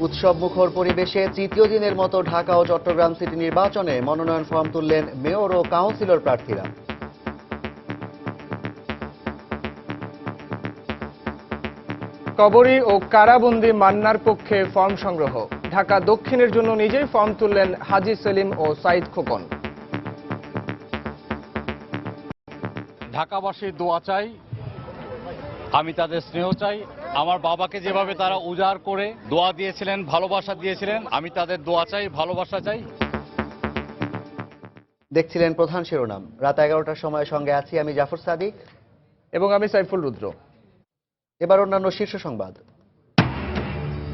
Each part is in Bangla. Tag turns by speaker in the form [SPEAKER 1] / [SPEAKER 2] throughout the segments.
[SPEAKER 1] উৎসবমুখর পরিবেশে তৃতীয় দিনের মতো ঢাকা ও চট্টগ্রাম সিটি নির্বাচনে মনোনয়ন ফর্ম তুললেন মেয়র ও কাউন্সিলর প্রার্থীরা।
[SPEAKER 2] কবরী ও কারাবন্দী মান্নার পক্ষে ফর্ম সংগ্রহ। ঢাকা দক্ষিণের জন্য নিজেই ফর্ম তুললেন হাজী সেলিম ও সাইদ খোকন।
[SPEAKER 3] ঢাকাবাসীর দোয়া চাই, আমি তাদের স্নেহ চাই। আমার বাবাকে যেভাবে তারা উজাড় করে দোয়া দিয়েছিলেন, ভালোবাসা দিয়েছিলেন, আমি তাদের দোয়া চাই, ভালোবাসা চাই।
[SPEAKER 1] দেখছিলেন প্রধান শিরোনাম। রাত 11টার সময় সঙ্গে আছি আমি জাফর সাদিক
[SPEAKER 2] এবং আমি সাইফুল রুদ্র।
[SPEAKER 1] এবার অন্যান্য শীর্ষ সংবাদ।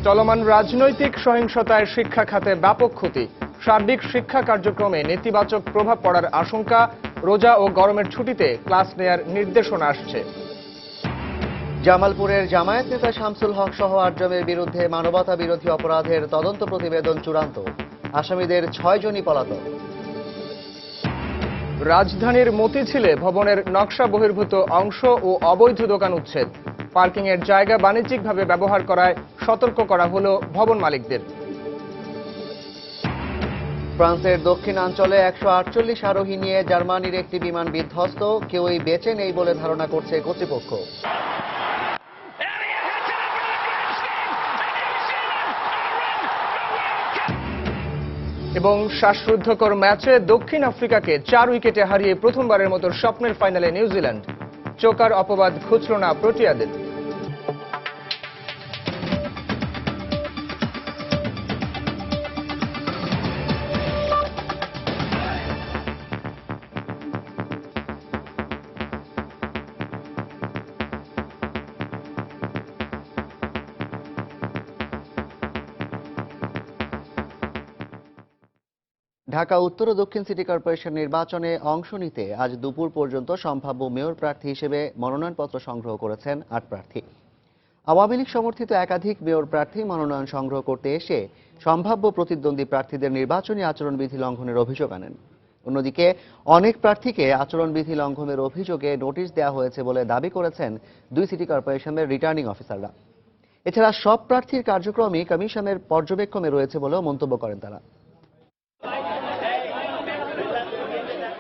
[SPEAKER 2] চলমান রাজনৈতিক সহিংসতায় শিক্ষা খাতে ব্যাপক ক্ষতি। সার্বিক শিক্ষা কার্যক্রমে নেতিবাচক প্রভাব পড়ার আশঙ্কা। রোজা ও গরমের ছুটিতে ক্লাস নেয়ার নির্দেশনা আসছে।
[SPEAKER 1] জামালপুরের জামায়াত নেতা শামসুল হক সহ 8 জনের বিরুদ্ধে মানবতা বিরোধী অপরাধের তদন্ত প্রতিবেদন চূড়ান্ত। আসামিদের 6 জনই পলাতক।
[SPEAKER 2] রাজধানীর মতিঝিলে ভবনের নকশা বহির্ভূত অংশ ও অবৈধ দোকান উচ্ছেদ। পার্কিং এর জায়গা বাণিজ্যিকভাবে ব্যবহার করায় সতর্ক করা হলো ভবন মালিকদের।
[SPEAKER 1] ফ্রান্সের দক্ষিণাঞ্চলে 148 আরোহী নিয়ে জার্মানির একটি বিমান বিধ্বস্ত। কেউই বেঁচে নেই বলে ধারণা করছে কর্তৃপক্ষ।
[SPEAKER 2] এবং শ্বাসরুদ্ধকর ম্যাচে দক্ষিণ আফ্রিকাকে 4 উইকেটে হারিয়ে প্রথমবারের মতো স্বপ্নের ফাইনালে নিউজিল্যান্ড। চোকার অপবাদ ঘুচল না প্রোটিয়াদের।
[SPEAKER 1] ঢাকা উত্তর ও দক্ষিণ সিটি কর্পোরেশন নির্বাচনে অংশ নিতে আজ দুপুর পর্যন্ত সম্ভাব্য মেয়র প্রার্থী হিসেবে মনোনয়নপত্র সংগ্রহ করেছেন 8 প্রার্থী। আওয়ামী লীগ সমর্থিত একাধিক মেয়র প্রার্থী মনোনয়ন সংগ্রহ করতে এসে সম্ভাব্য প্রতিদ্বন্দ্বী প্রার্থীদের নির্বাচনী আচরণবিধি লঙ্ঘনের অভিযোগ আনেন। অন্যদিকে অনেক প্রার্থীকে আচরণবিধি লঙ্ঘনের অভিযোগে নোটিশ দেওয়া হয়েছে বলে দাবি করেছেন 2 সিটি কর্পোরেশনের রিটার্নিং অফিসাররা। এছাড়া সব প্রার্থীর কার্যক্রমই কমিশনের পর্যবেক্ষণে রয়েছে বলেও মন্তব্য করেন তারা।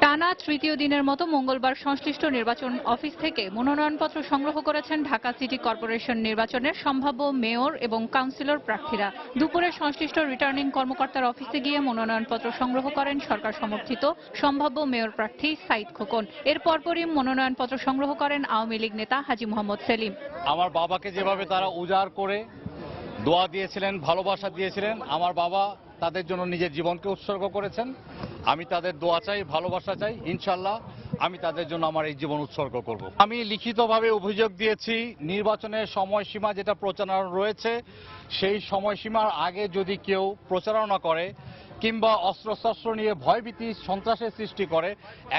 [SPEAKER 4] টানা তৃতীয় দিনের মতো মঙ্গলবার সংশ্লিষ্ট নির্বাচন অফিস থেকে মনোনয়নপত্র সংগ্রহ করেছেন ঢাকা সিটি কর্পোরেশন নির্বাচনের সম্ভাব্য মেয়র এবং কাউন্সিলর প্রার্থীরা। দুপুরে সংশ্লিষ্ট রিটার্নিং কর্মকর্তার অফিসে গিয়ে মনোনয়নপত্র সংগ্রহ করেন সরকার সমর্থিত সম্ভাব্য মেয়র প্রার্থী সাইদ খোকন। এর পরপরই মনোনয়নপত্র সংগ্রহ করেন আওয়ামী লীগ নেতা হাজী মোহাম্মদ সেলিম।
[SPEAKER 3] আমার বাবাকে যেভাবে তারা উজাড় করে দোয়া দিয়েছিলেন, ভালোবাসা দিয়েছিলেন, আমার বাবা তাদের জন্য নিজের জীবনকে উৎসর্গ করেছেন। আমি তাদের দোয়া চাই, ভালোবাসা চাই। ইনশাল্লাহ আমি তাদের জন্য আমার এই জীবন উৎসর্গ করব। আমি লিখিতভাবে অভিযোগ দিয়েছি, নির্বাচনের সময়সীমা যেটা প্রচারণা রয়েছে সেই সময়সীমার আগে যদি কেউ প্রচারণা করে কিংবা অস্ত্রশস্ত্র নিয়ে ভয়ভীতি সন্ত্রাসের সৃষ্টি করে,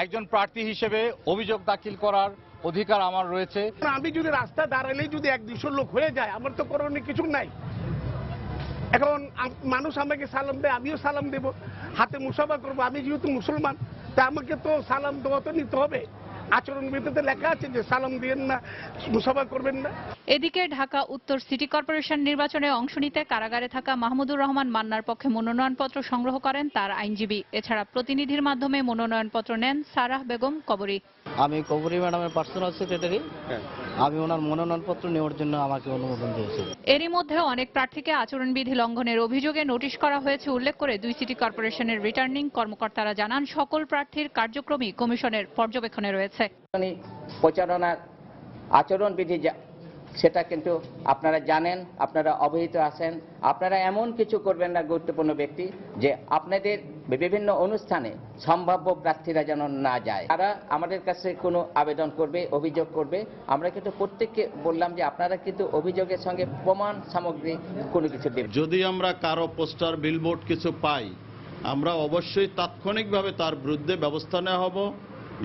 [SPEAKER 3] একজন প্রার্থী হিসেবে অভিযোগ দাখিল করার অধিকার আমার রয়েছে।
[SPEAKER 5] আমি যদি রাস্তা দাঁড়ালেই যদি 100-200 লোক হয়ে যায়, আমার তো করণীয় কিছু নাই। এখন মানুষ আমাকে সালাম দেয়, আমিও সালাম দেব, হাতে মুসাফা করবো। আমি যেহেতু মুসলমান, তা আমাকে তো সালাম দেওয়া তো নিতে হবে। আচরণবিধিতে লেখা আছে যে সালাম দিবেন না, মুসাফা করবেন না।
[SPEAKER 4] এদিকে ঢাকা উত্তর সিটি কর্পোরেশন নির্বাচনে অংশ নিতে কারাগারে থাকা মাহমুদুর রহমান মান্নার পক্ষে মনোনয়নপত্র সংগ্রহ করেন তার আইনজীবী। এছাড়া প্রতিনিধির মাধ্যমে মনোনয়নপত্র নেন সারাহ বেগম কবরী।
[SPEAKER 6] আমি কবরী ম্যাডামের পার্সোনাল সেক্রেটারি। আমি ওনার মনোনয়নপত্র নেওয়ার জন্য আমাকে অনুমোদন দিয়েছি।
[SPEAKER 4] এরই মধ্যে অনেক প্রার্থীকে আচরণবিধি লঙ্ঘনের অভিযোগে নোটিশ করা হয়েছে উল্লেখ করে 2 সিটি কর্পোরেশনের রিটার্নিং কর্মকর্তারা জানান, সকল প্রার্থীর কার্যক্রমই কমিশনের পর্যবেক্ষণে রয়েছে।
[SPEAKER 7] প্রচারণার আচরণবিধি সেটা কিন্তু আপনারা জানেন, আপনারা অবহিত আছেন। আপনারা এমন কিছু করবেন না গুরুত্বপূর্ণ ব্যক্তি যে আপনাদের বিভিন্ন অনুষ্ঠানে সম্ভাব্য প্রার্থীরা যেন না যায়। তারা আমাদের কাছে কোনো আবেদন করবে, অভিযোগ করবে, আমরা কিন্তু প্রত্যেককে বললাম যে আপনারা কিন্তু অভিযোগের সঙ্গে প্রমাণ সামগ্রী কোনো কিছু দেবেন।
[SPEAKER 8] যদি আমরা কারো পোস্টার, বিলবোর্ড কিছু পাই, আমরা অবশ্যই তাৎক্ষণিকভাবে তার বিরুদ্ধে ব্যবস্থা নেওয়া হব।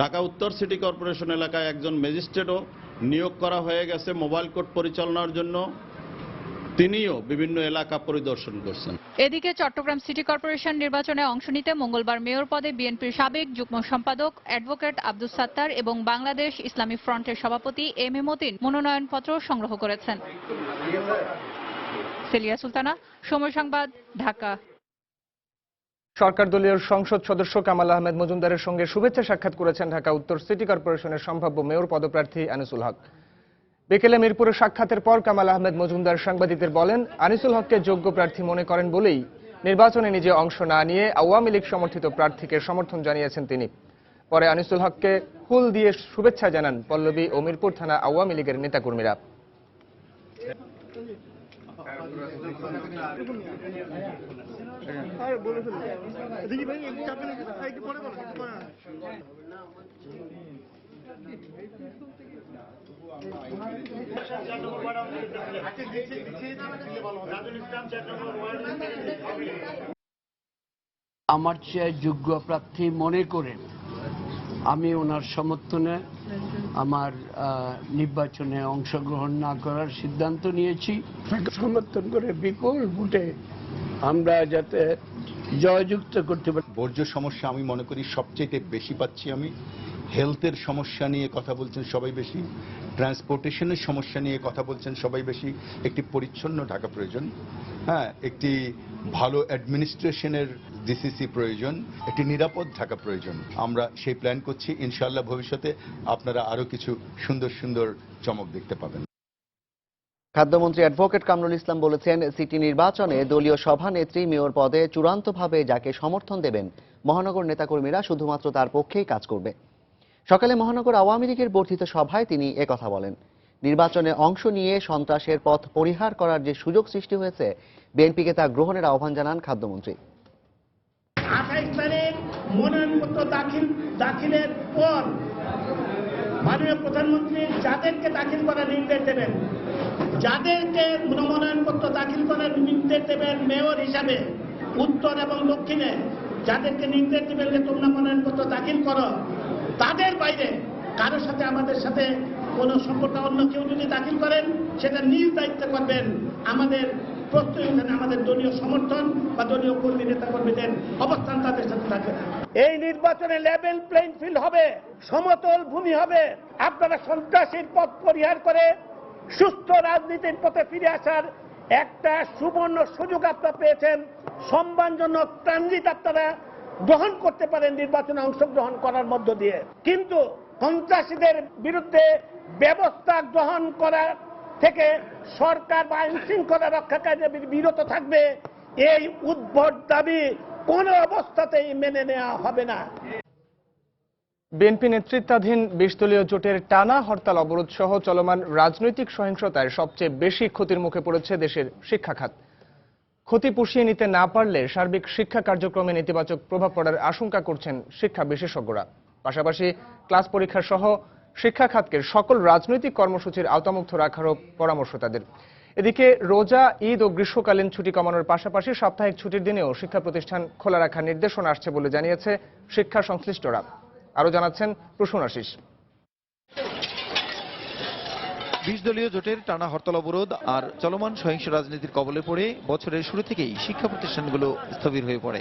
[SPEAKER 8] ঢাকা উত্তর সিটি কর্পোরেশন এলাকায় একজন ম্যাজিস্ট্রেটও নিয়োগ করা হয়ে গেছে মোবাইল কোর্ট পরিচালনার জন্য। তিনিও বিভিন্ন এলাকা পরিদর্শন করছেন।
[SPEAKER 4] এদিকে চট্টগ্রাম সিটি কর্পোরেশন নির্বাচনে অংশ নিতে মঙ্গলবার মেয়র পদে বিএনপির সাবেক যুগ্ম সম্পাদক অ্যাডভোকেট আব্দুস সাত্তার এবং বাংলাদেশ ইসলামী ফ্রন্টের সভাপতি এম এ মতিন মনোনয়নপত্র সংগ্রহ করেছেন। সেলিয়া সুলতানা, সময় সংবাদ, ঢাকা।
[SPEAKER 2] সরকার দলীয় সংসদ সদস্য কামাল আহমেদ মজুমদারের সঙ্গে শুভেচ্ছা সাক্ষাৎ করেছেন ঢাকা উত্তর সিটি কর্পোরেশনের সম্ভাব্য মেয়র পদপ্রার্থী আনিসুল হক। বিকেলে মিরপুরে সাক্ষাতের পর কামাল আহমেদ মজুমদার সাংবাদিকদের বলেন, আনিসুল হককে যোগ্য প্রার্থী মনে করেন বলেই নির্বাচনে নিজে অংশ না নিয়ে আওয়ামী লীগ সমর্থিত প্রার্থীকে সমর্থন জানিয়েছেন তিনি। পরে আনিসুল হককে ফুল দিয়ে শুভেচ্ছা জানান পল্লবী ও মিরপুর থানা আওয়ামী লীগের নেতাকর্মীরা।
[SPEAKER 9] আমার চেয়ে যোগ্য প্রার্থী মনে করে আমি ওনার সমর্থনে আমার নির্বাচনে অংশগ্রহণ না করার সিদ্ধান্ত নিয়েছি। সমর্থন করে বিপুল ভোটে আমরা যাতে জয়যুক্ত করতে পারি।
[SPEAKER 10] বর্জ্য সমস্যা আমি মনে করি সবচেয়ে বেশি পাচ্ছি আমি। হেলথের সমস্যা নিয়ে কথা বলছেন সবাই বেশি, ট্রান্সপোর্টেশনের সমস্যা নিয়ে কথা বলছেন সবাই বেশি। একটি পরিচ্ছন্ন ঢাকা প্রয়োজন, হ্যাঁ, একটি ভালো অ্যাডমিনিস্ট্রেশনের ডিসিসি প্রয়োজন, একটি নিরাপদ ঢাকা প্রয়োজন। আমরা সেই প্ল্যান করছি। ইনশাআল্লাহ ভবিষ্যতে আপনারা আরো কিছু সুন্দর সুন্দর চমক দেখতে পাবেন।
[SPEAKER 1] খাদ্যমন্ত্রী অ্যাডভোকেট কামরুল ইসলাম বলেছেন, সিটি নির্বাচনে দলীয় সভানেত্রী মেয়র পদে চূড়ান্তভাবে যাকে সমর্থন দেবেন মহানগর নেতাকর্মীরা শুধুমাত্র তার পক্ষেই কাজ করবে। সকালে মহানগর আওয়ামী লীগের বর্ধিত সভায় তিনি একথা বলেন। নির্বাচনে অংশ নিয়ে সন্ত্রাসের পথ পরিহার করার যে সুযোগ সৃষ্টি হয়েছে, বিএনপিকে তা গ্রহণের আহ্বান জানান খাদ্যমন্ত্রী।
[SPEAKER 5] 28 তারিখ মনোনয়নপত্র দাখিলের পর মাননীয় প্রধানমন্ত্রী যাদেরকে দাখিল করার নির্দেশ দেবেন, যাদেরকে মনোনয়নপত্র দাখিল করার নির্দেশ দেবেন মেয়র হিসাবে উত্তর এবং দক্ষিণে, যাদেরকে নির্দেশ দেবেন যে তোমরা মনোনয়নপত্র দাখিল করো, তাদের বাইরে কারোর সাথে আমাদের সাথে কোনো সম্পর্ক অন্য কেউ যদি দাখিল করেন সেটা নিজ দায়িত্ব করবেন। আমাদের প্রস্তুতি, আমাদের দলীয় সমর্থন বা দলীয় কর্মী নেতা কর্মীদের অবস্থান তাদের সাথে থাকবে না। এই নির্বাচনে লেভেল প্লেইং ফিল্ড হবে, সমতল ভূমি হবে। আপনারা সন্ত্রাসীর পথ পরিহার করে সুস্থ রাজনীতির পথে ফিরে আসার একটা সুবর্ণ সুযোগ আপনারা পেয়েছেন। সম্মানজনক ট্রানজিট আপনারা গ্রহণ করতে পারেন নির্বাচনে অংশগ্রহণ করার মধ্য দিয়ে। কিন্তু সন্ত্রাসীদের বিরুদ্ধে ব্যবস্থা গ্রহণ করা থেকে সরকার বা আইন শৃঙ্খলা রক্ষাকারী বিরত থাকবে, এই উদ্ভট দাবি কোনো অবস্থাতেই মেনে নেওয়া হবে না।
[SPEAKER 2] বিএনপি নেতৃত্বাধীন 20 দলীয় জোটের টানা হরতাল অবরোধ সহ চলমান রাজনৈতিক সহিংসতায় সবচেয়ে বেশি ক্ষতির মুখে পড়েছে দেশের শিক্ষা খাত। ক্ষতি পুষিয়ে নিতে না পারলে সার্বিক শিক্ষা কার্যক্রমে নেতিবাচক প্রভাব পড়ার আশঙ্কা করছেন শিক্ষা বিশেষজ্ঞরা। পাশাপাশি ক্লাস পরীক্ষা সহ শিক্ষা খাতকে সকল রাজনৈতিক কর্মসূচির আওতামুক্ত রাখারও পরামর্শ তাদের। এদিকে রোজা, ঈদ ও গ্রীষ্মকালীন ছুটি কমানোর পাশাপাশি সাপ্তাহিক ছুটির দিনেও শিক্ষা প্রতিষ্ঠান খোলা রাখার নির্দেশনা আসছে বলে জানিয়েছে শিক্ষা সংশ্লিষ্টরা। আরও জানাচ্ছেন প্রসূন আশিস।
[SPEAKER 11] 20 দলীয় জোটের টানা হরতাল অবরোধ আর চলমান সহিংস রাজনীতির কবলে পড়ে বছরের শুরু থেকেই শিক্ষা প্রতিষ্ঠানগুলো স্থবির হয়ে পড়ে।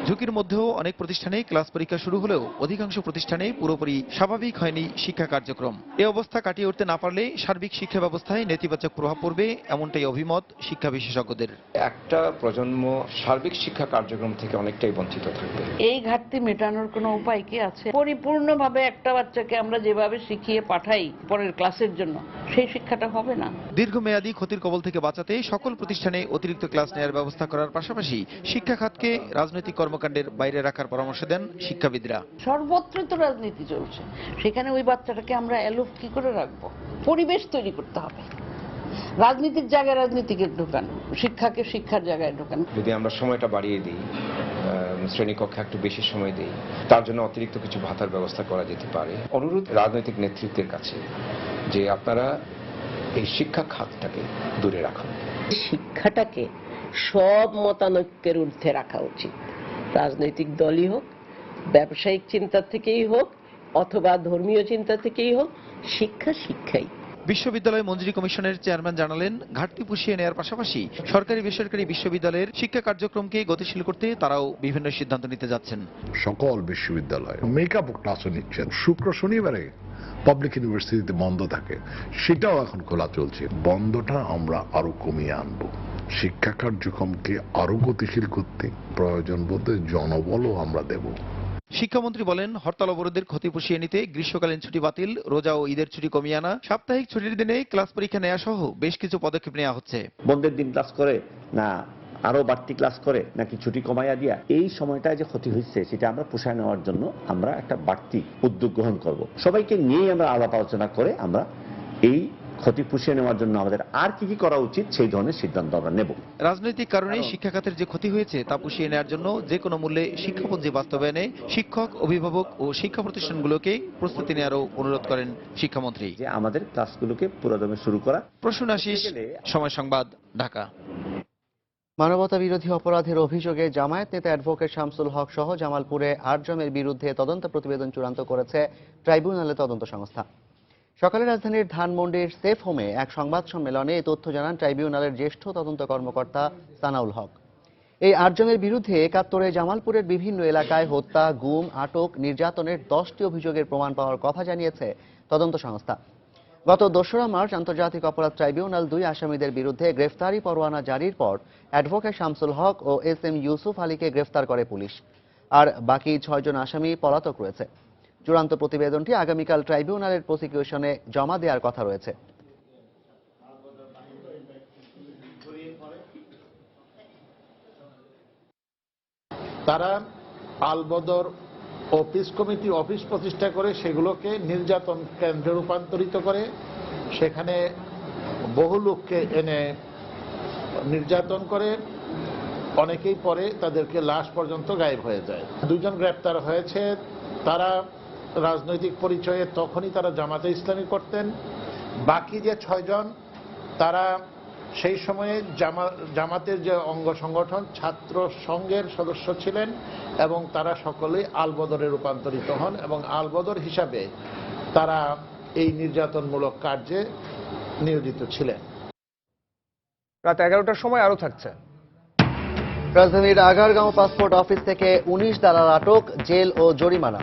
[SPEAKER 11] ঝুঁকির মধ্যেও অনেক প্রতিষ্ঠানে ক্লাস পরীক্ষা শুরু হলেও অধিকাংশ প্রতিষ্ঠানে পুরোপুরি স্বাভাবিক হয়নি শিক্ষা কার্যক্রম। এ অবস্থা কাটিয়ে উঠতে না পারলে সার্বিক শিক্ষা ব্যবস্থায় নেতিবাচক প্রভাব পড়বে, এমনটাই অভিমত শিক্ষা বিশেষজ্ঞদের।
[SPEAKER 12] একটা প্রজন্ম সার্বিক শিক্ষা কার্যক্রম থেকে অনেকটাই বঞ্চিত থাকবে।
[SPEAKER 13] এই ঘাটতি মেটানোর কোনো উপায় কি আছে? পরিপূর্ণভাবে একটা বাচ্চাকে আমরা যেভাবে শিখিয়ে পাঠাই পরের ক্লাসের জন্য, সেই শিক্ষাটা হবে না।
[SPEAKER 11] দীর্ঘমেয়াদী ক্ষতির কবল থেকে বাঁচাতে সকল প্রতিষ্ঠানে অতিরিক্ত ক্লাস নেওয়ার ব্যবস্থা করার পাশাপাশি শিক্ষা খাতকে রাজনৈতিক কর্মকাণ্ডের বাইরে রাখার পরামর্শ দেন শিক্ষাবিদরা।
[SPEAKER 13] সর্বত্র তো রাজনীতি চলছে, সেখানে ওই বাচ্চাটাকে আমরা অ্যালোফ কি করে রাখবো? পরিবেশ তৈরি করতে হবে। রাজনীতির জায়গায় রাজনীতিকে ঢোকান, শিক্ষাকে শিক্ষার জায়গায় ঢোকান।
[SPEAKER 12] যদি আমরা সময়টা বাড়িয়ে দিই, শ্রেণীকক্ষে একটু বেশি সময় দিই, তার জন্য অতিরিক্ত কিছু ভাতার ব্যবস্থা করা যেতে পারে। অনুরোধ রাজনৈতিক নেতৃত্বের কাছে যে আপনারা এই শিক্ষা খাতটাকে দূরে রাখুন।
[SPEAKER 14] শিক্ষাটাকে সব মতানৈক্যের ঊর্ধ্বে রাখা উচিত। রাজনৈতিক দলই হোক, ব্যবসায়িক চিন্তা থেকেই হোক, অথবা ধর্মীয় চিন্তা থেকেই হোক, শিক্ষা শিক্ষাই।
[SPEAKER 11] বিশ্ববিদ্যালয় মঞ্জুরি কমিশনের চেয়ারম্যান জানালেন, ঘাটতি পুষিয়ে নেওয়ার পাশাপাশি সরকারি বেসরকারি বিশ্ববিদ্যালয়ের শিক্ষা কার্যক্রমকে গতিশীল করতে তারাও বিভিন্ন সিদ্ধান্ত নিতে যাচ্ছেন।
[SPEAKER 15] সকল বিশ্ববিদ্যালয় মেকআপ ক্লাসও নিচ্ছেন। শুক্র শনিবারে পাবলিক ইউনিভার্সিটিতে বন্ধ থাকে, সেটাও এখন খোলা চলছে। বন্ধটা আমরা আরো কমিয়ে আনবো, শিক্ষা কার্যক্রমকে আরো গতিশীল করতে প্রয়োজন বোধে জনবলও আমরা দেব।
[SPEAKER 11] শিক্ষামন্ত্রী বলেন, হরতাল অবরোধের ক্ষতি পুষিয়ে নিতে গ্রীষ্মকালীন ছুটি বাতিল, রোজা ও ঈদের ছুটি কমিয়ে আনা, সাপ্তাহিক ছুটির দিনে ক্লাস পরীক্ষা নেওয়া সহ বেশ কিছু পদক্ষেপ নেওয়া হচ্ছে।
[SPEAKER 16] বন্ধের দিন ক্লাস করে না আরো বাড়তি ক্লাস করে নাকি ছুটি কমাইয়া দিয়া এই সময়টায় যে ক্ষতি হচ্ছে সেটা আমরা পোষায় নেওয়ার জন্য আমরা একটা বাড়তি উদ্যোগ গ্রহণ করব। সবাইকে নিয়ে আমরা আলাপ আলোচনা করে আমরা এই ক্ষতি পুষিয়ে নেওয়ার জন্য আমাদের আর কি কি করা উচিত সেই ধরনের সিদ্ধান্ত আমরা নেব।
[SPEAKER 11] রাজনৈতিক কারণে শিক্ষা খাতের যে ক্ষতি হয়েছে তা পুষিয়ে নেওয়ার জন্য যে কোনো মূল্যে শিক্ষাপঞ্জি বাস্তবায়নে শিক্ষক, অভিভাবক ও শিক্ষা প্রতিষ্ঠানগুলোকে প্রস্তুতি নেওয়ারও অনুরোধ করেন শিক্ষামন্ত্রী।
[SPEAKER 16] যে আমাদের ক্লাসগুলোকে পুরোদমে শুরু করা।
[SPEAKER 11] প্রসূন আশিস, সময় সংবাদ, ঢাকা।
[SPEAKER 1] মানবতা বিরোধী অপরাধের অভিযোগে জামায়াত নেতা অ্যাডভোকেট শামসুল হক সহ জামালপুরে ৮ জনের বিরুদ্ধে তদন্ত প্রতিবেদন চূড়ান্ত করেছে ট্রাইব্যুনালের তদন্ত সংস্থা। সকালে রাজধানীর ধানমন্ডির সেফ হোমে এক সংবাদ সম্মেলনে এই তথ্য জানান ট্রাইব্যুনালের জ্যেষ্ঠ তদন্ত কর্মকর্তা সানাউল হক। এই ৮ জনের বিরুদ্ধে ৭১-এ জামালপুরের বিভিন্ন এলাকায় হত্যা, গুম, আটক, নির্যাতনের 10টি অভিযোগের প্রমাণ পাওয়ার কথা জানিয়েছে তদন্ত সংস্থা। গত ২রা মার্চ আন্তর্জাতিক অপরাধ ট্রাইব্যুনাল ২ আসামিদের বিরুদ্ধে গ্রেফতারি পরোয়ানা জারির পর অ্যাডভোকেট শামসুল হক ও SM ইউসুফ আলীকে গ্রেফতার করে পুলিশ। আর বাকি ৬ জন আসামি পলাতক রয়েছে। চূড়ান্ত প্রতিবেদনটি আগামীকাল ট্রাইব্যুনালের প্রসিকিউশনে জমা দেওয়ার কথা রয়েছে।
[SPEAKER 17] তারা আলবদর অফিস কমিটি অফিস প্রতিষ্ঠা করে সেগুলোকে নির্যাতন কেন্দ্রে রূপান্তরিত করে সেখানে বহু লোককে এনে নির্যাতন করে, অনেকেই পরে তাদেরকে লাশ পর্যন্ত গায়েব হয়ে যায়। 2 জন গ্রেপ্তার হয়েছে। তারা রাজনৈতিক পরিচয়ে তখনই তারা জামাতে ইসলামী করতেন। বাকি যে 6 জন তারা সেই সময়ে জামাতের যে অঙ্গ সংগঠন ছাত্র সংঘের সদস্য ছিলেন এবং তারা সকলেই আলবদরে রূপান্তরিত হন এবং আলবদর হিসাবে তারা এই নির্যাতনমূলক কার্যে নিয়োজিত ছিলেন।
[SPEAKER 2] রাত 11টার সময় আরো থাকছে।
[SPEAKER 1] রাজধানীর আগারগাঁও পাসপোর্ট অফিস থেকে 19 দালাল আটক, জেল ও জরিমানা।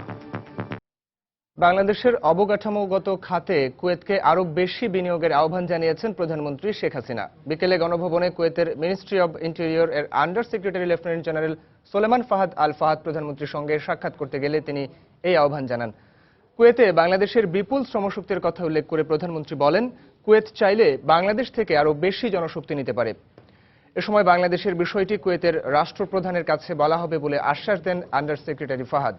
[SPEAKER 2] বাংলাদেশের অবকাঠামোগত খাতে কুয়েতকে আরো বেশি বিনিয়োগের আহ্বান জানিয়েছেন প্রধানমন্ত্রী শেখ হাসিনা। বিকেলে গণভবনে কুয়েতের মিনিস্ট্রি অব ইন্টেরিয়র এর under secretary lieutenant general Suleiman Fahad Al Fahad প্রধানমন্ত্রীর সঙ্গে সাক্ষাৎ করতে গেলে তিনি এই আহ্বান জানান। কুয়েতে বাংলাদেশের বিপুল শ্রমশক্তির কথা উল্লেখ করে প্রধানমন্ত্রী বলেন, কুয়েত চাইলে বাংলাদেশ থেকে আরো বেশি জনশক্তি নিতে পারে। এ সময় বাংলাদেশের বিষয়টি কুয়েতের রাষ্ট্রপ্রধানের কাছে বলা হবে বলে আশ্বাস দেন আন্ডার সেক্রেটারি ফাহাদ।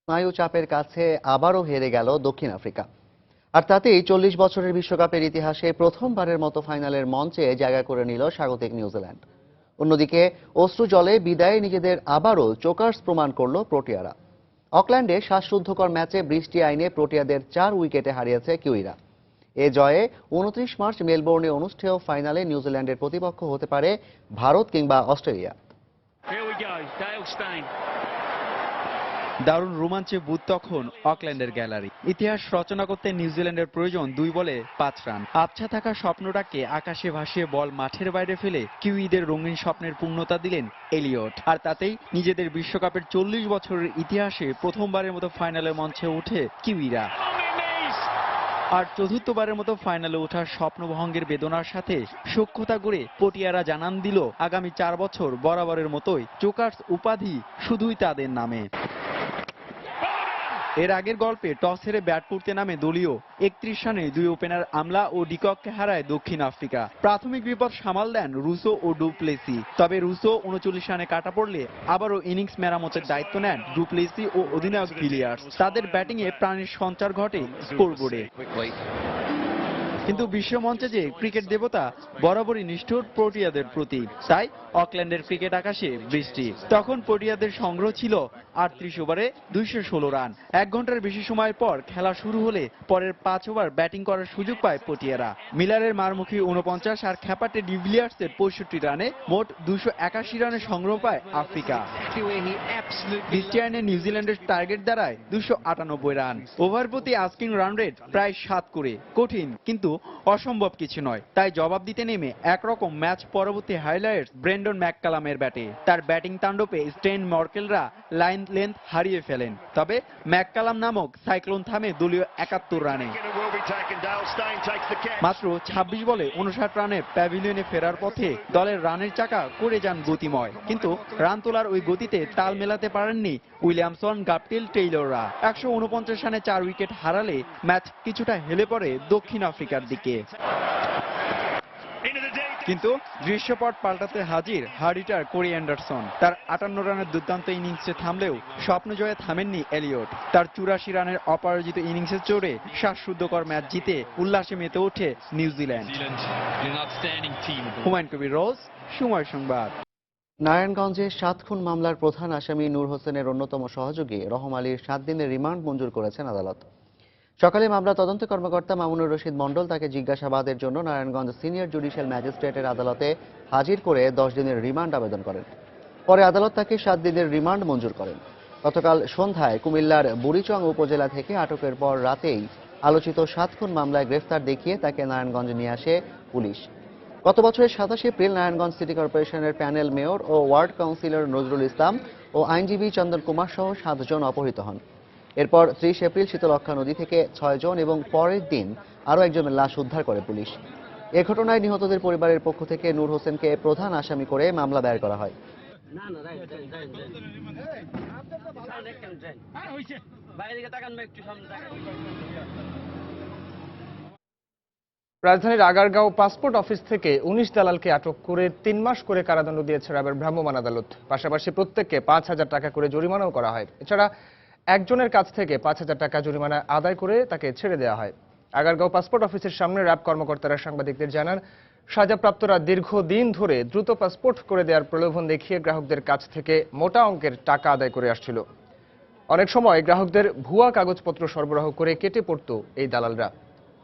[SPEAKER 1] স্নায়ু চাপের কাছে আবারও হেরে গেল দক্ষিণ আফ্রিকা। আর তাতেই 40 বছরের বিশ্বকাপের ইতিহাসে প্রথমবারের মতো ফাইনালের মঞ্চে জায়গা করে নিল স্বাগতিক নিউজিল্যান্ড। অন্যদিকে অশ্রু জলে বিদায়ে নিজেদের আবারও চোকার্স প্রমাণ করল প্রোটিয়ারা। অকল্যান্ডে শ্বাসরুদ্ধকর ম্যাচে বৃষ্টি আইনে প্রোটিয়াদের 4 উইকেটে হারিয়েছে কিউইরা। এ জয়ে 29 মার্চ মেলবোর্নে অনুষ্ঠেয় ফাইনালে নিউজিল্যান্ডের প্রতিপক্ষ হতে পারে ভারত কিংবা অস্ট্রেলিয়া।
[SPEAKER 18] দারুণ রোমাঞ্চে বুথ তখন অকল্যান্ডের গ্যালারি। ইতিহাস রচনা করতে নিউজিল্যান্ডের প্রয়োজন 2 বলে 5 রান। আবছা থাকা স্বপ্নটাকে আকাশে ভাসিয়ে বল মাঠের বাইরে ফেলে কিউইদের রঙিন স্বপ্নের পূর্ণতা দিলেন এলিয়ট। আর তাতেই নিজেদের বিশ্বকাপের 40 বছরের ইতিহাসে প্রথমবারের মতো ফাইনালের মঞ্চে ওঠে কিউইরা। আর চতুর্থবারের মতো ফাইনালে ওঠার স্বপ্নভঙ্গের বেদনার সাথে সখ্যতা গড়ে প্রোটিয়ারা জানান দিল আগামী 4 বছর বরাবরের মতোই চোকার্স উপাধি শুধুই তাদের নামে। এর আগের গল্পে টস হেরে ব্যাট করতে নামে দলীয় 31 রানে 2 ওপেনার আমলা ও ডিকককে হারায় দক্ষিণ আফ্রিকা। প্রাথমিক বিপদ সামাল দেন রুসো ও ডুপ্লেসি। তবে রুসো 39 রানে কাটা পড়লে আবারও ইনিংস মেরামতের দায়িত্ব নেন ডুপ্লেসি ও অধিনায়ক ভিলিয়ার্স। তাদের ব্যাটিংয়ে প্রাণের সঞ্চার ঘটে স্কোরবোর্ডে। কিন্তু বিশ্বমঞ্চে যে ক্রিকেট দেবতা বরাবরই নিষ্ঠুর প্রোটিয়াদের প্রতি, তাই অকল্যান্ডের ক্রিকেট আকাশে বৃষ্টি। তখন প্রোটিয়াদের সংগ্রহ ছিল 38 ওভারে 216 রান। 1 ঘন্টার বেশি সময় পর খেলা শুরু হলে পরের 5 ওভার ব্যাটিং করার সুযোগ পায় প্রোটিয়ারা। মিলারের মারমুখী 49 আর খ্যাপাটে ডিভিলিয়ার্সের 65 রানে মোট 281 রানের সংগ্রহ পায় আফ্রিকা। বৃষ্টি আইনে নিউজিল্যান্ডের টার্গেট দাঁড়ায় 298 রান। ওভার প্রতি আস্কিং রান রেট প্রায় 7 করে। কঠিন কিন্তু অসম্ভব কিছু নয়, তাই জবাব দিতে নেমে একরকম ম্যাচ পরবর্তী হাইলাইটস ব্রেন্ডন ম্যাককালামের ব্যাটে। তার ব্যাটিং তাণ্ডবে স্টেন মর্কেলরা লাইন লেন্থ হারিয়ে ফেলেন, তবে ম্যাককালাম নামক সাইক্লোন থামে দলীয় 71 রানে। মাত্র 26 বলে 59 রানে প্যাভিলিয়নে ফেরার পথে দলের রানের চাকা করে যান গতিময়, কিন্তু রান তোলার ওই গতিতে তাল মেলাতে পারেননি উইলিয়ামসন, গাপটিল, টেইলররা। 149 রানে 4 উইকেট হারালে ম্যাচ কিছুটা হেলে পড়ে দক্ষিণ আফ্রিকার দিকে। কিন্তু দৃশ্যপট পাল্টাতে হাজির হার্ডিটার কোরি অ্যান্ডারসন। তার 58 রানের দুর্দান্ত ইনিংসে থামলেও স্বপ্ন জয়ে থামেননি এলিয়ট। তার 84 রানের অপরাজিত ইনিংসে চড়ে শ্বাসরুদ্ধকর ম্যাচ জিতে উল্লাসে মেতে ওঠে নিউজিল্যান্ড। হুমায়ুন কবির রোজ, সময় সংবাদ।
[SPEAKER 1] নারায়ণগঞ্জে 7 খুন মামলার প্রধান আসামি নূর হোসেনের অন্যতম সহযোগী রহম আলীর 7 দিনের রিমান্ড মঞ্জুর করেছেন আদালত। সকালে মামলা তদন্ত কর্মকর্তা মামুনুর রশিদ মণ্ডল তাকে জিজ্ঞাসাবাদের জন্য নারায়ণগঞ্জ সিনিয়র জুডিশিয়াল ম্যাজিস্ট্রেটের আদালতে হাজির করে 10 দিনের রিমান্ড আবেদন করেন। পরে আদালত তাকে 7 দিনের রিমান্ড মঞ্জুর করেন। গতকাল সন্ধ্যায় কুমিল্লার বুড়িচং উপজেলা থেকে আটকের পর রাতেই আলোচিত 7 খুন মামলায় গ্রেফতার দেখিয়ে তাকে নারায়ণগঞ্জ নিয়ে আসে পুলিশ। গত বছরের 27 এপ্রিল নারায়ণগঞ্জ সিটি কর্পোরেশনের প্যানেল মেয়র ও ওয়ার্ড কাউন্সিলর নজরুল ইসলাম ও আইনজীবী চন্দন কুমার সহ 7 জন অপহৃত হন। এরপর 30 এপ্রিল শীতলক্ষা নদী থেকে 6 জন এবং পরের দিন আরও একজনের লাশ উদ্ধার করে পুলিশ। এ ঘটনায় নিহতদের পরিবারের পক্ষ থেকে নূর হোসেনকে প্রধান আসামি করে মামলা দায়ের করা হয়।
[SPEAKER 2] রাজধানীর আগারগাঁও পাসপোর্ট অফিস থেকে 19 দালালকে আটক করে 3 মাস করে কারাদণ্ড দিয়েছে র্যাবের ভ্রাম্যমাণ আদালত। পাশাপাশি প্রত্যেককে 5,000 টাকা করে জরিমানাও করা হয়। এছাড়া একজনের কাছ থেকে 5,000 টাকা জরিমানা আদায় করে তাকে ছেড়ে দেওয়া হয়। আগারগাঁও পাসপোর্ট অফিসের সামনে র্যাব কর্মকর্তারা সাংবাদিকদের জানান, সাজাপ্রাপ্তরা দীর্ঘদিন ধরে দ্রুত পাসপোর্ট করে দেওয়ার প্রলোভন দেখিয়ে গ্রাহকদের কাছ থেকে মোটা অঙ্কের টাকা আদায় করে আসছিল। অনেক সময় গ্রাহকদের ভুয়া কাগজপত্র সরবরাহ করে কেটে পড়ত এই দালালরা।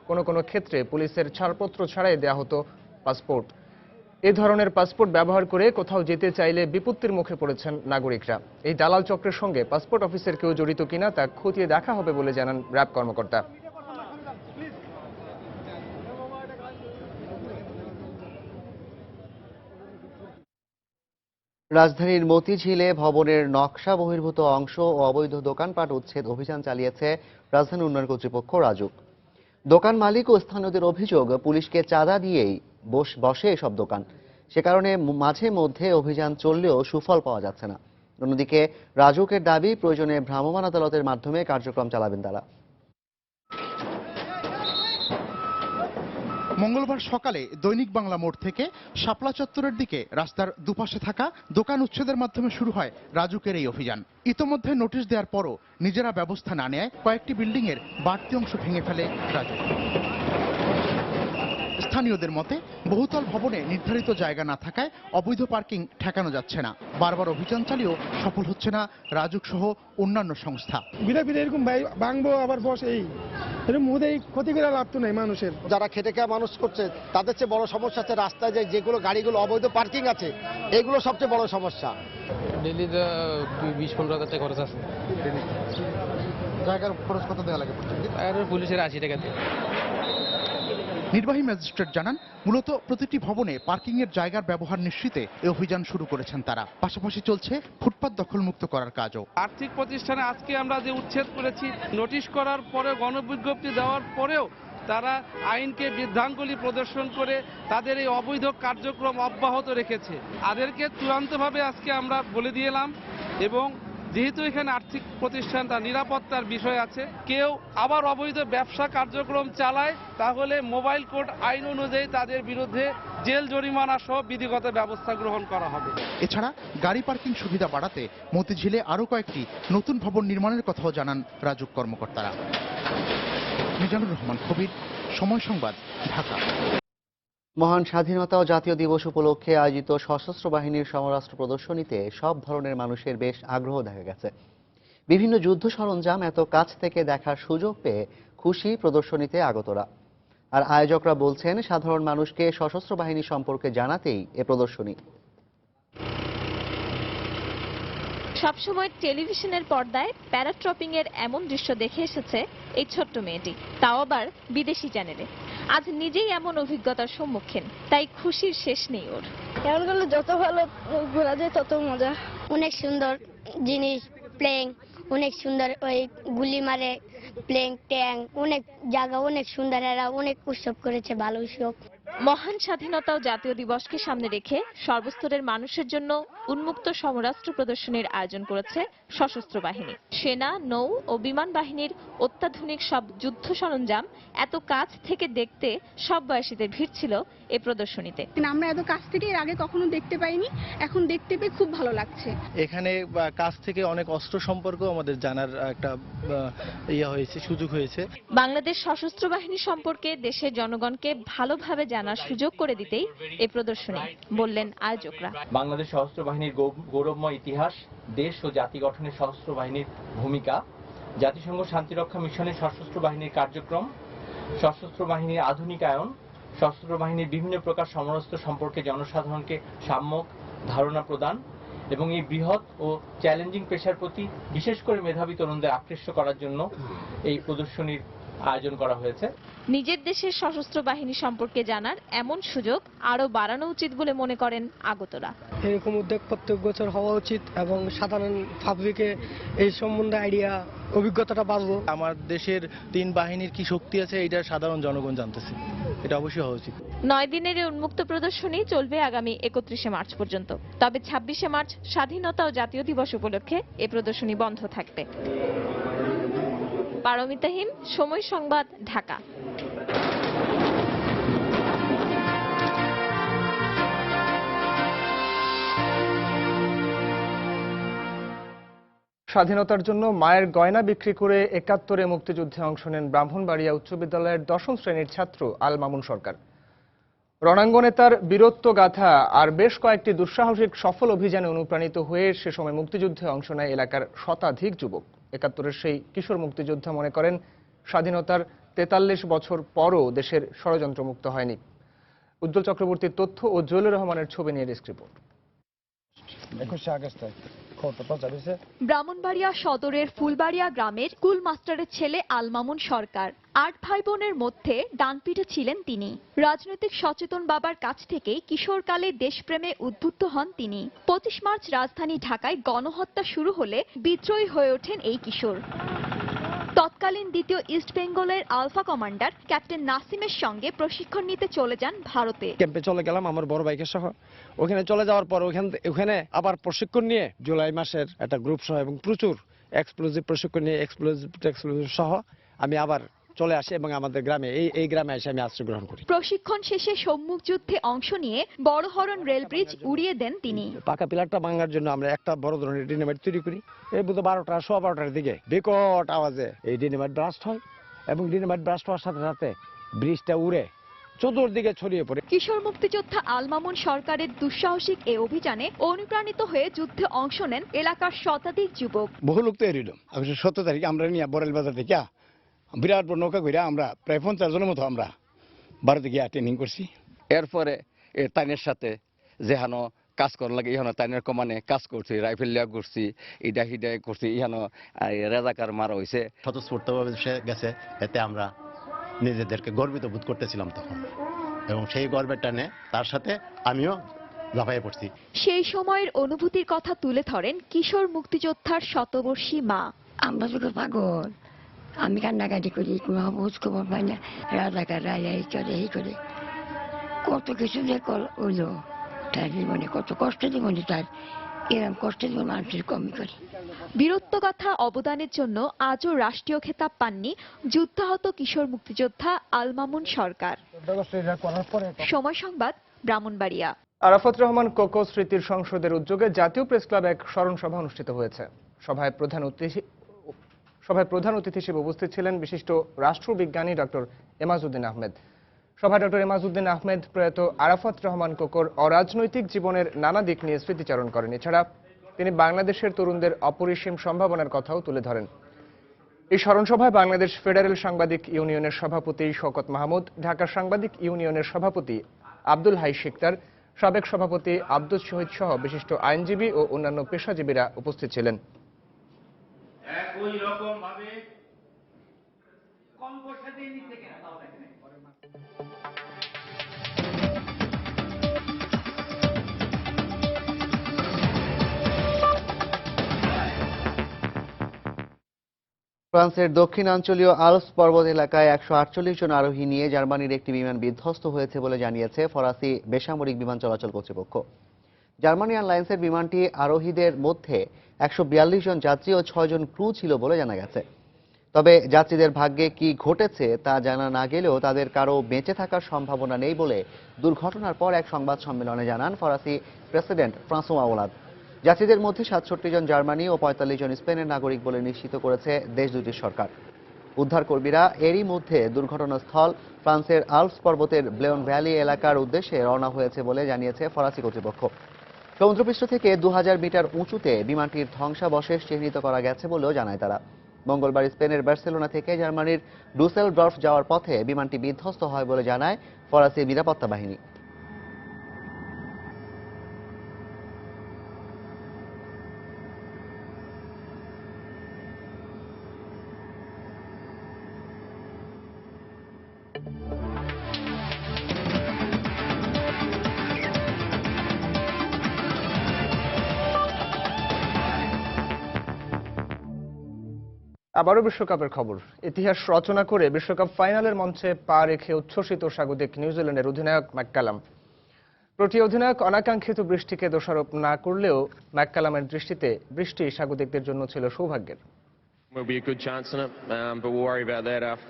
[SPEAKER 2] কোনো কোনো ক্ষেত্রে পুলিশের ছাড়পত্র ছাড়াই দেয়া হতো পাসপোর্ট। এ ধরনের পাসপোর্ট ব্যবহার করে কোথাও যেতে চাইলে বিপত্তির মুখে পড়েছেন নাগরিকরা। এই দালাল চক্রের সঙ্গে পাসপোর্ট অফিসের কেউ জড়িত কিনা তা খতিয়ে দেখা হবে বলে জানান র্যাব কর্মকর্তা।
[SPEAKER 1] রাজধানীর মতিঝিলে ভবনের নকশা বহির্ভূত অংশ ও অবৈধ দোকানপাট উচ্ছেদ অভিযান চালিয়েছে রাজধানী উন্নয়ন কর্তৃপক্ষ রাজুক। দোকান মালিক ও স্থানীয়দের অভিযোগ, পুলিশকে চাঁদা দিয়েই বসে এসব দোকান। সে কারণে মাঝে মধ্যে অভিযান চললেও সুফল পাওয়া যাচ্ছে না। অন্যদিকে রাজুকের দাবি, প্রয়োজনে ভ্রাম্যমাণ আদালতের মাধ্যমে কার্যক্রম চালাবেন তারা।
[SPEAKER 19] মঙ্গলবার সকালে দৈনিক বাংলা মোড় থেকে শাপলা চত্বরের দিকে রাস্তার দুপাশে থাকা দোকান উচ্ছেদের মাধ্যমে শুরু হয় রাজুকের এই অভিযান। ইতোমধ্যে নোটিশ দেওয়ার পরও নিজেরা ব্যবস্থা না নেয় কয়েকটি বিল্ডিং এর বাড়তি অংশ ভেঙে ফেলে রাজুক। স্থানীয়দের মতে, বহুতল ভবনে নির্ধারিত জায়গা না থাকায় অবৈধ পার্কিং ঠেকানো যাচ্ছে না। বারবার অভিযান চালিয়েও সফল হচ্ছে না রাজুক সহ অন্যান্য সংস্থা।
[SPEAKER 20] এরকম ভাঙবো আবার বসে এরকম ক্ষতি করে লাভ তো নেই মানুষের। যারা খেটে খাওয়া মানুষ করছে তাদের চেয়ে বড় সমস্যা হচ্ছে রাস্তায় যেগুলো গাড়িগুলো অবৈধ পার্কিং আছে, এগুলো সবচেয়ে বড় সমস্যা।
[SPEAKER 6] ডেলি 20-15 হাজার টাকা খরচ আছে।
[SPEAKER 19] জায়গার খরচ কত দেওয়া লাগে?
[SPEAKER 6] পুলিশের 80 টাকা দিয়ে।
[SPEAKER 19] নির্বাহী ম্যাজিস্ট্রেট জানান, মূলত প্রতিটি ভবনে পার্কিং এর জায়গার ব্যবহার নিশ্চিতে এই অভিযান শুরু করেছেন তারা। পাশাপাশি চলছে ফুটপাত দখলমুক্ত করার কাজও।
[SPEAKER 21] আর্থিক প্রতিষ্ঠানে আজকে আমরা যে উচ্ছেদ করেছি, নোটিশ করার পরে গণবিজ্ঞপ্তি দেওয়ার পরেও তারা আইনকে বৃদ্ধাঙ্গুলি প্রদর্শন করে তাদের এই অবৈধ কার্যক্রম অব্যাহত রেখেছে। তাদেরকে চূড়ান্তভাবে আজকে আমরা বলে দিলাম, এবং যেহেতু এখানে আর্থিক প্রতিষ্ঠান, তার নিরাপত্তার বিষয় আছে, কেউ আবার অবৈধ ব্যবসা কার্যক্রম চালায় তাহলে মোবাইল কোড আইন অনুযায়ী তাদের বিরুদ্ধে জেল জরিমানা সহ বিধিগত ব্যবস্থা গ্রহণ করা হবে।
[SPEAKER 19] এছাড়া গাড়ি পার্কিং সুবিধা বাড়াতে মতিঝিলে আরও কয়েকটি নতুন ভবন নির্মাণের কথাও জানান রাজুক কর্মকর্তারা। মিজানুর রহমান, খবির, সময় সংবাদ, ঢাকা।
[SPEAKER 1] মহান স্বাধীনতা ও জাতীয় দিবস উপলক্ষে আয়োজিত সশস্ত্র বাহিনীর সমরাস্ত্র প্রদর্শনীতে সব ধরনের মানুষের বেশ আগ্রহ দেখা গেছে। বিভিন্ন যুদ্ধ সরঞ্জাম এত কাছ থেকে দেখার সুযোগ পেয়ে খুশি প্রদর্শনীতে আগতরা। আর আয়োজকরা বলছেন, সাধারণ মানুষকে সশস্ত্র বাহিনী সম্পর্কে জানাতেই এ প্রদর্শনী।
[SPEAKER 3] সবসময় টেলিভিশনের পর্দায় প্যারাট্রপিং এর এমন দৃশ্য দেখে এসেছে এই ছোট্ট মেয়েটি, তাও আবার বিদেশি চ্যানেলে। আজ নিজেই এমন অভিজ্ঞতার সম্মুখীন, তাই খুশির শেষ নেই ওর।
[SPEAKER 22] এমনগুলো যত ভালো ঘোরা যায় তত মজা। অনেক সুন্দর জিনিস, প্লেন অনেক সুন্দর, ওই গুলি মারে প্লেন, ট্যাঙ্ক, অনেক জায়গা অনেক সুন্দর। এরা অনেক উৎসব করেছে, ভালো উৎসব।
[SPEAKER 3] মহান স্বাধীনতা ও জাতীয় দিবসকে সামনে রেখে সর্বস্তরের মানুষের জন্য উন্মুক্ত সমরাস্ত্র প্রদর্শনীর আয়োজন করেছে সশস্ত্র বাহিনী। সেনা, নৌ ও বিমান বাহিনীর অত্যাধুনিক সব যুদ্ধ সরঞ্জাম এত কাছ থেকে দেখতে সব বয়সীদের ভিড় ছিল এই প্রদর্শনীতে।
[SPEAKER 23] আমরা এত কাছ থেকে এর আগে কখনো দেখতে পাইনি, এখন দেখতে পেয়ে খুব ভালো লাগছে।
[SPEAKER 6] এখানে কাছ থেকে অনেক অস্ত্র সম্পর্কেও আমাদের জানার একটা হয়েছে, সুযোগ হয়েছে।
[SPEAKER 3] বাংলাদেশ সশস্ত্র বাহিনী সম্পর্কে দেশের জনগণকে ভালোভাবে জানার সুযোগ করে দিতেই এই প্রদর্শনী, বললেন আয়োজকরা।
[SPEAKER 24] বাংলাদেশ সশস্ত্র বাহিনীর গৌরবময় ইতিহাস, দেশ ও জাতি গঠনে সশস্ত্র বাহিনীর ভূমিকা, জাতিসংঘ শান্তিরক্ষা মিশনে সশস্ত্র বাহিনীর কার্যক্রম, সশস্ত্র বাহিনীর আধুনিকায়ন, সশস্ত্র বাহিনীর বিভিন্ন প্রকার সমরাস্ত্র সম্পর্কে জনসাধারণকে সম্যক ধারণা প্রদান এবং এই বৃহৎ ও চ্যালেঞ্জিং পেশার প্রতি বিশেষ করে মেধাবী তরুণদের আকৃষ্ট করার জন্য এই প্রদর্শনীর আয়োজন করা হয়েছে।
[SPEAKER 3] নিজের দেশের সশস্ত্র বাহিনী সম্পর্কে জানার এমন সুযোগ আরো বাড়ানো উচিত বলে মনে করেন আগতরা।
[SPEAKER 25] এরকম উদ্যোগ প্রত্যেক বছর হওয়া উচিত এবং সাধারণ পাবলিকে এই সম্বন্ধে আইডিয়া, অভিজ্ঞতাটা বাড়বো।
[SPEAKER 6] আমার দেশের 3 বাহিনীর কি শক্তি আছে এটা সাধারণ জনগণ জানতেছে, এটা অবশ্যই হওয়া উচিত।
[SPEAKER 3] 9 দিনের এই উন্মুক্ত প্রদর্শনী চলবে আগামী 31শে মার্চ পর্যন্ত। তবে 26শে মার্চ স্বাধীনতা ও জাতীয় দিবস উপলক্ষে এই প্রদর্শনী বন্ধ থাকবে। পারমিতা হিম, সময় সংবাদ, ঢাকা।
[SPEAKER 2] স্বাধীনতার জন্য মায়ের গয়না বিক্রি করে 71-এ মুক্তিযুদ্ধে অংশ নেন ব্রাহ্মণবাড়িয়া উচ্চ বিদ্যালয়ের 10ম শ্রেণীর ছাত্র আল মামুন সরকার। রণাঙ্গনে তার বীরত্ব গাথা আর বেশ কয়েকটি দুঃসাহসিক সফল অভিযানে অনুপ্রাণিত হয়ে সে সময় মুক্তিযুদ্ধে অংশ নেয় এলাকার শতাধিক যুবক। 71-এর সেই কিশোর মুক্তিযোদ্ধা মনে করেন, স্বাধীনতার 43 বছর পরও দেশের ষড়যন্ত্র মুক্ত হয়নি। উজ্জ্বল চক্রবর্তীর তথ্য ও জুয়েলুর রহমানের ছবি নিয়ে ডেস্ক রিপোর্ট।
[SPEAKER 26] ব্রাহ্মণবাড়িয়া সদরের ফুলবাড়িয়া গ্রামের স্কুল মাস্টারের ছেলে আল মামুন সরকার। 8 ভাই বোনের মধ্যে ডানপিঠে ছিলেন তিনি। রাজনৈতিক সচেতন বাবার কাছ থেকেই কিশোরকালে দেশপ্রেমে উদ্বুদ্ধ হন তিনি। 25 মার্চ রাজধানী ঢাকায় গণহত্যা শুরু হলে বিদ্রোহী হয়ে ওঠেন এই কিশোর। তৎকালীন দ্বিতীয় ইস্ট বেঙ্গলের আলফা কমান্ডার ক্যাপ্টেন নাসিমের সঙ্গে প্রশিক্ষণ নিতে চলে যান ভারতে।
[SPEAKER 27] ক্যাম্পে চলে গেলাম আমার বড় ভাইকে সহ। ওখানে চলে যাওয়ার পর ওখানে আবার প্রশিক্ষণ নিয়ে জুলাই মাসের একটা গ্রুপ সহ এবং প্রচুর এক্সপ্লোজিভ প্রশিক্ষণ নিয়ে এক্সপ্লোজিভ সহ আমি আবার চলে আসি এবং আমাদের গ্রামে এই গ্রামে এসে আমি আশ্রয় গ্রহণ করি।
[SPEAKER 26] প্রশিক্ষণ শেষে সম্মুখ যুদ্ধে অংশ নিয়ে বড় হরন রেল ব্রিজ উড়িয়ে দেন তিনি।
[SPEAKER 27] পাকা পিলারটা ভাঙার জন্য আমরা একটা বড় ধরনের ডিনামাইট তৈরি করি। এই বুধ 12টা 12:15টার দিকে বিকট আওয়াজে এই ডিনামাইট ব্লাস্ট হয় এবং ডিনামাইট ব্লাস্ট হওয়ার সাথে সাথে ব্রিজটা উড়ে চতুর্দিকে ছড়িয়ে পড়ে।
[SPEAKER 26] কিশোর মুক্তিযোদ্ধা আল মামুন সরকারের দুঃসাহসিক এই অভিযানে অনুপ্রাণিত হয়ে যুদ্ধে অংশ নেন এলাকার শতাধিক যুবক।
[SPEAKER 27] বহু লোক তৈরি হলো। 17 তারিখে আমরা নিয়ে বরেল বাজার থেকে বিরাট বড় নৌকা করে আমরা প্রায় 50 জনের মতো আমরা ভারতে গিয়ে ট্রেনিং করছি।
[SPEAKER 28] এরপরে তাইনের সাথে যেহানো কাজ করার লাগে ইহানো তাইনের কমানে কাজ করছি, রাইফেল লিয়া করছি, ইডা হিডা করছি, ইহানো রাজাকার মারা হয়েছে।
[SPEAKER 29] স্বতঃস্ফূর্তভাবে গেছে, এতে আমরা নিজেদেরকে গর্বিত বোধ করতেছিলাম তখন, এবং সেই গর্বের টানে তার সাথে আমিও লাফাইয়ে পড়ছি।
[SPEAKER 26] সেই সময়ের অনুভূতির কথা তুলে ধরেন কিশোর মুক্তিযোদ্ধার শতবর্ষী মা।
[SPEAKER 22] আমরা শুধু পাগল, আমি কান্নাকাটি করি, কোনো খোঁজ খবর পাই না। রাজাকাররা এই করে কত কিছু যে হইলো তার জীবনে, কত কষ্ট জীবনে, তার এরকম কষ্ট জীবন মানুষের কমই করে।
[SPEAKER 26] বীরত্বগাথা অবদানের জন্য আজও রাষ্ট্রীয় খেতাব পাননি যুদ্ধাহত কিশোর মুক্তিযোদ্ধা আল মামুন সরকার। সময় সংবাদ, ব্রাহ্মণবাড়িয়া।
[SPEAKER 2] আরাফাত রহমান কোকো স্মৃতির সংসদের উদ্যোগে জাতীয় প্রেস ক্লাব এক স্মরণ সভা অনুষ্ঠিত হয়েছে। সভায় সভায় প্রধান অতিথি হিসেবে উপস্থিত ছিলেন বিশিষ্ট রাষ্ট্রবিজ্ঞানী ডক্টর এমাজউদ্দিন আহমেদ। সভায় ডক্টর এমাজউদ্দিন আহমেদ প্রয়াত আরাফাত রহমান কোকোর অরাজনৈতিক জীবনের নানা দিক নিয়ে স্মৃতিচারণ করেন। এছাড়া তিনি বাংলাদেশের তরুণদের অপরিসীম সম্ভাবনার কথাও তুলে ধরেন। এই স্মরণসভায় বাংলাদেশ ফেডারেল সাংবাদিক ইউনিয়নের সভাপতি শওকত মাহমুদ, ঢাকা সাংবাদিক ইউনিয়নের সভাপতি আব্দুল হাই শিকদার, সাবেক সভাপতি আব্দুল শহীদ সহ বিশিষ্ট আইনজীবী ও অন্যান্য পেশাজীবীরা উপস্থিত ছিলেন।
[SPEAKER 1] ফ্রান্সের দক্ষিণাঞ্চলীয় আলপস পর্বত এলাকায় 148 জন আরোহী নিয়ে জার্মানির একটি বিমান বিধ্বস্ত হয়েছে বলে জানিয়েছে ফরাসি বেসামরিক বিমান চলাচল কর্তৃপক্ষ। জার্মানি এয়ারলাইন্সের বিমানটি আরোহীদের মধ্যে 142 জন যাত্রী ও 6 জন ক্রু ছিল বলে জানা গেছে। তবে যাত্রীদের ভাগ্যে কি ঘটেছে তা জানা না গেলেও তাদের কারো বেঁচে থাকার সম্ভাবনা নেই বলে দুর্ঘটনার পর এক সংবাদ সম্মেলনে জানান ফরাসি প্রেসিডেন্ট ফ্রাঁসোয়া ওলাদ। যাত্রীদের মধ্যে 67 জন জার্মানি ও 45 জন স্পেনের নাগরিক বলে নিশ্চিত করেছে দেশ দুটির সরকার। উদ্ধারকর্মীরা এরই মধ্যে দুর্ঘটনাস্থল ফ্রান্সের আলপস পর্বতের ব্লেয়ন ভ্যালি এলাকার উদ্দেশ্যে রওনা হয়েছে বলে জানিয়েছে ফরাসি কর্তৃপক্ষ। সমুদ্রপৃষ্ঠ থেকে 2000 মিটার উঁচুতে বিমানটির ধ্বংসাবশেষ চিহ্নিত করা গেছে বলেও জানায় তারা। মঙ্গলবার স্পেনের বার্সেলোনা থেকে জার্মানির ডুসেলডর্ফ যাওয়ার পথে বিমানটি বিধ্বস্ত হয় বলে জানায় ফরাসি নিরাপত্তা বাহিনী।
[SPEAKER 2] আবারও বিশ্বকাপের খবর। ইতিহাস রচনা করে বিশ্বকাপ ফাইনালের মঞ্চে পা রেখে উচ্ছ্বসিত স্বাগতিক নিউজিল্যান্ডের অধিনায়ক ম্যাককালাম। প্রোটি অধিনায়ক অনাকাঙ্ক্ষিত বৃষ্টিকে দোষারোপ না করলেও ম্যাককালামের দৃষ্টিতে বৃষ্টি স্বাগতিকদের জন্য ছিল সৌভাগ্যের।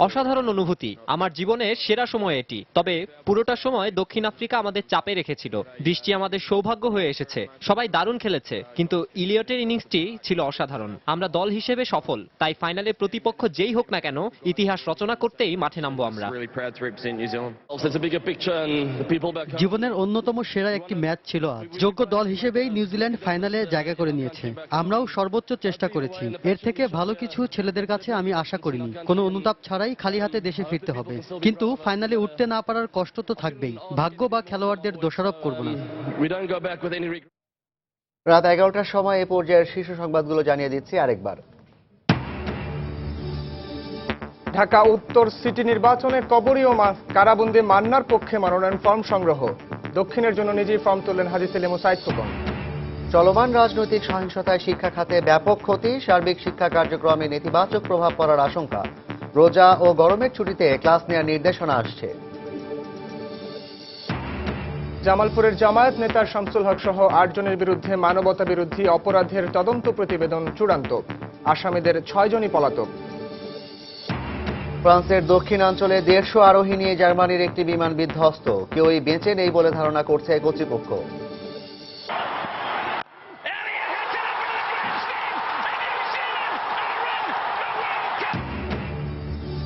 [SPEAKER 4] অসাধারণ অনুভূতি, আমার জীবনের সেরা সময় এটি। তবে পুরোটা সময় দক্ষিণ আফ্রিকা আমাদের চাপে রেখেছিল। বৃষ্টি আমাদের সৌভাগ্য হয়ে এসেছে। সবাই দারুণ খেলেছে, কিন্তু ইলিয়টের ইনিংসটি ছিল অসাধারণ। আমরা দল হিসেবে সফল, তাই ফাইনালে প্রতিপক্ষ যেই হোক না কেন ইতিহাস রচনা করতেই মাঠে নামবো আমরা।
[SPEAKER 5] জীবনের অন্যতম সেরা একটি ম্যাচ ছিল আজ। যোগ্য দল হিসেবেই নিউজিল্যান্ড ফাইনালে জায়গা করে নিয়েছে। আমরাও সর্বোচ্চ চেষ্টা করেছি। এর থেকে ভালো কিছু ছেলেদের কাছে আমি আশা করিনি। কোনো অনুতাপ ছাড়াই খালি হাতে দেশে ফিরতে হবে, কিন্তু ফাইনালে উঠতে না পারার কষ্ট তো থাকবেই। ভাগ্য বা খেলোয়াড়দের দোষারোপ করব না।
[SPEAKER 1] রাত 11টার সময় এ পর্যায়ের শীর্ষ সংবাদগুলো জানিয়ে দিচ্ছি আরেকবার।
[SPEAKER 2] ঢাকা উত্তর সিটি নির্বাচনে কবরী ও কারাবন্দী মান্নার পক্ষে মনোনয়ন ফর্ম সংগ্রহ। দক্ষিণের জন্য নিজেই ফর্ম তুললেন হাজী সেলিম ও সাইদ খোকন।
[SPEAKER 1] চলমান রাজনৈতিক সহিংসতায় শিক্ষা খাতে ব্যাপক ক্ষতি, সার্বিক শিক্ষা কার্যক্রমে নেতিবাচক প্রভাব পড়ার আশঙ্কা। রোজা ও গরমের ছুটিতে ক্লাস নেওয়ার নির্দেশনা আসছে।
[SPEAKER 2] জামালপুরের জামায়াত নেতা শামসুল হক সহ 8 জনের বিরুদ্ধে মানবতা বিরোধী অপরাধের তদন্ত প্রতিবেদন চূড়ান্ত। আসামিদের 6 জনই পলাতক।
[SPEAKER 1] ফ্রান্সের দক্ষিণাঞ্চলে 150 আরোহী নিয়ে জার্মানির একটি বিমান বিধ্বস্ত। কেউই বেঁচে নেই বলে ধারণা করছে কর্তৃপক্ষ।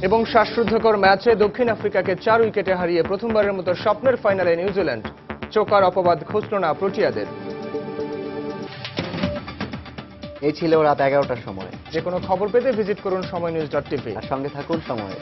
[SPEAKER 2] এবং শ্বাসরুদ্ধকর ম্যাচে দক্ষিণ আফ্রিকাকে 4 উইকেটে হারিয়ে প্রথমবারের মতো স্বপ্নের ফাইনালে নিউজিল্যান্ড। চোকার অপবাদ খসল না প্রোটিয়াদের।
[SPEAKER 1] এই ছিল রাত 11টার সময়।
[SPEAKER 2] যে কোনো খবর পেতে ভিজিট করুন সময়নিউজ.tv।
[SPEAKER 1] আর সঙ্গে থাকুন সময়।